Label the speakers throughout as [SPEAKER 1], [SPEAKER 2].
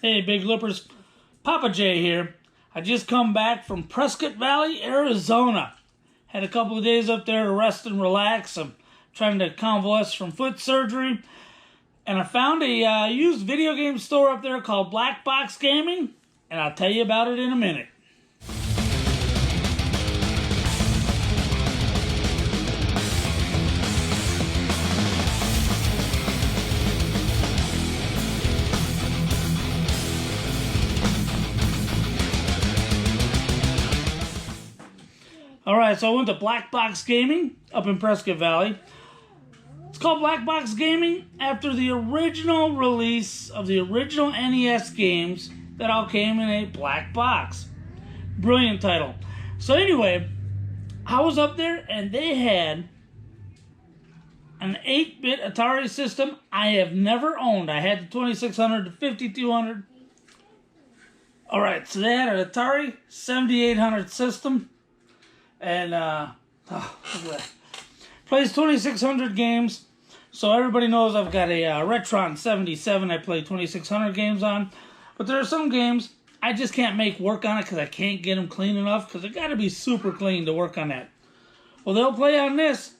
[SPEAKER 1] Hey, Big Lippers. Pappa J here. I just come back from Prescot Valley, Arizona. Had a couple of days up there to rest and relax. I'm trying to convalesce from foot surgery. And I found a used video game store up there called Black Box Gaming. And I'll tell you about it in a minute. Alright, so I went to Black Box Gaming up in Prescot Valley. It's called Black Box Gaming after the original release of the original NES games that all came in a black box. Brilliant title. So anyway, I was up there and they had an 8-bit Atari system I have never owned. I had the 2600, the 5200. Alright, so they had an Atari 7800 system. And, look at that. Plays 2,600 games. So everybody knows I've got a Retron 77 I play 2,600 games on. But there are some games I just can't make work on it because I can't get them clean enough. Because they got to be super clean to work on that. Well, they'll play on this.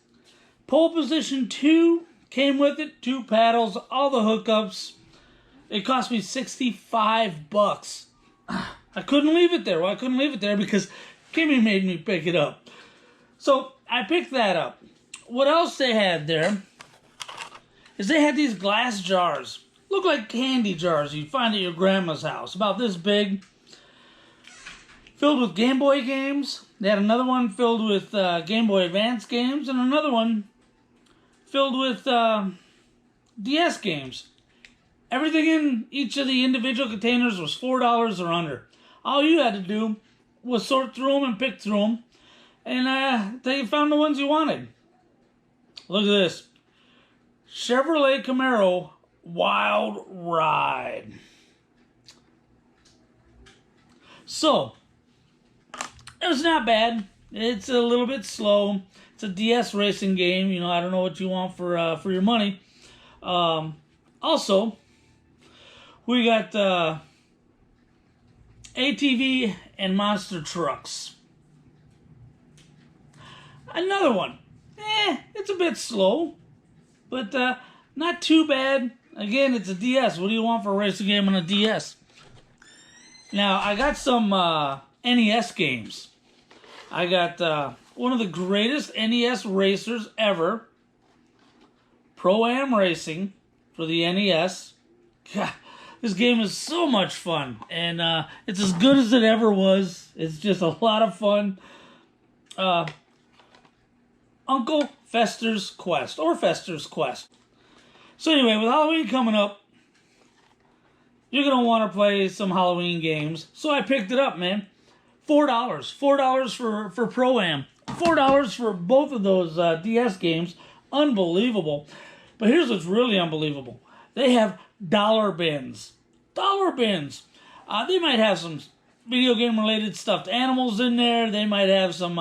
[SPEAKER 1] Pole position 2 came with it. 2 paddles, all the hookups. It cost me $65. I couldn't leave it there. Well, I couldn't leave it there because Kimmy made me pick it up. So I picked that up. What else they had there is they had these glass jars. Look like candy jars you'd find at your grandma's house. About this big. Filled with Game Boy games. They had another one filled with Game Boy Advance games. And another one filled with DS games. Everything in each of the individual containers was $4 or under. All you had to do was sort through them and pick through them. And until you found the ones you wanted. Look at this. Chevrolet Camaro Wild Ride. So, it was not bad. It's a little bit slow. It's a DS racing game. You know, I don't know what you want for your money. Also, we got ATV and monster trucks. Another one. It's a bit slow, but not too bad. Again, it's a DS. What do you want for a racing game on a DS? Now, I got some NES games. I got one of the greatest NES racers ever. Pro-Am Racing for the NES. God, this game is so much fun, and it's as good as it ever was. It's just a lot of fun. Uncle Fester's Quest, or Fester's Quest. So anyway, with Halloween coming up, you're going to want to play some Halloween games. So I picked it up, man. $4. $4 for Pro-Am. $4 for both of those DS games. Unbelievable. But here's what's really unbelievable. They have dollar bins. Dollar bins. They might have some video game related stuffed animals in there. They might have some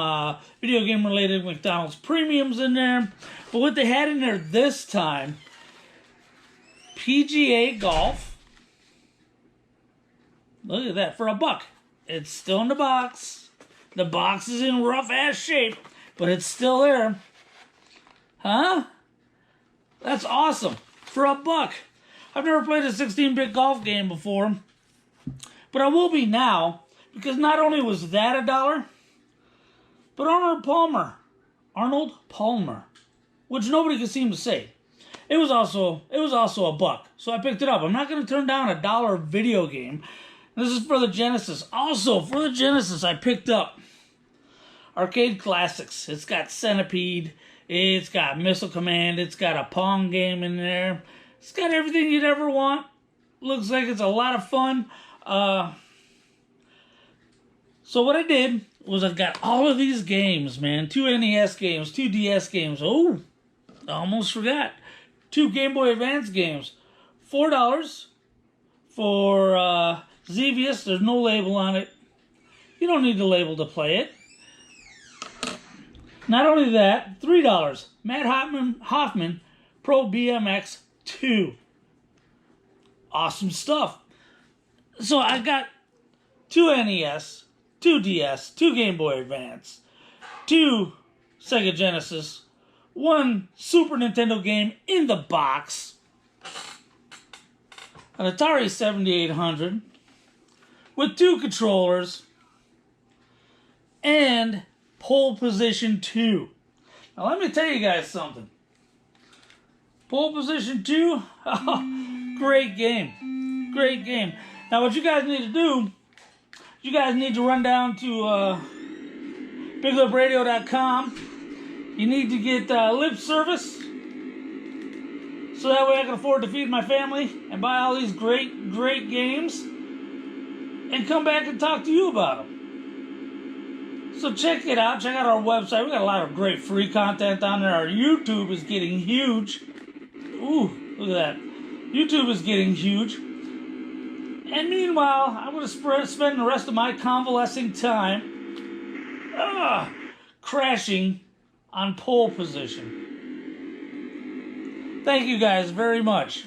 [SPEAKER 1] video game related McDonald's premiums in there. But what they had in there this time, PGA golf. Look at that, for $1. It's still in the box. The box is in rough ass shape, but it's still there. Huh? That's awesome. For $1. I've never played a 16-bit golf game before, but I will be now, because not only was that $1, but Arnold Palmer, which nobody could seem to say, it was also $1. So I picked it up. I'm not going to turn down a $1 video game. This is for the Genesis. Also, for the Genesis, I picked up Arcade Classics. It's got Centipede. It's got Missile Command. It's got a Pong game in there. It's got everything you'd ever want. Looks like it's a lot of fun. So what I did was I got all of these games, man. 2 NES games, 2 DS games. Oh, I almost forgot. 2 Game Boy Advance games. $4 for Xevious. There's no label on it. You don't need the label to play it. Not only that, $3. Matt Hoffman Pro BMX 2. Awesome stuff. So I got 2 NES, 2 DS, 2 Game Boy Advance, 2 Sega Genesis, 1 Super Nintendo game in the box, an Atari 7800 with 2 controllers, and Pole Position 2. Now let me tell you guys something. Pole Position 2, great game. Great game. Now what you guys need to do, you guys need to run down to BigLipRadio.com. You need to get lip service, so that way I can afford to feed my family and buy all these great, great games and come back and talk to you about them. So check it out. Check out our website. We got a lot of great free content on there. Our YouTube is getting huge. Ooh, look at that. YouTube is getting huge. And meanwhile, I'm going to spend the rest of my convalescing time crashing on Pole Position. Thank you guys very much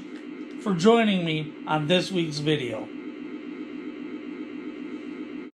[SPEAKER 1] for joining me on this week's video.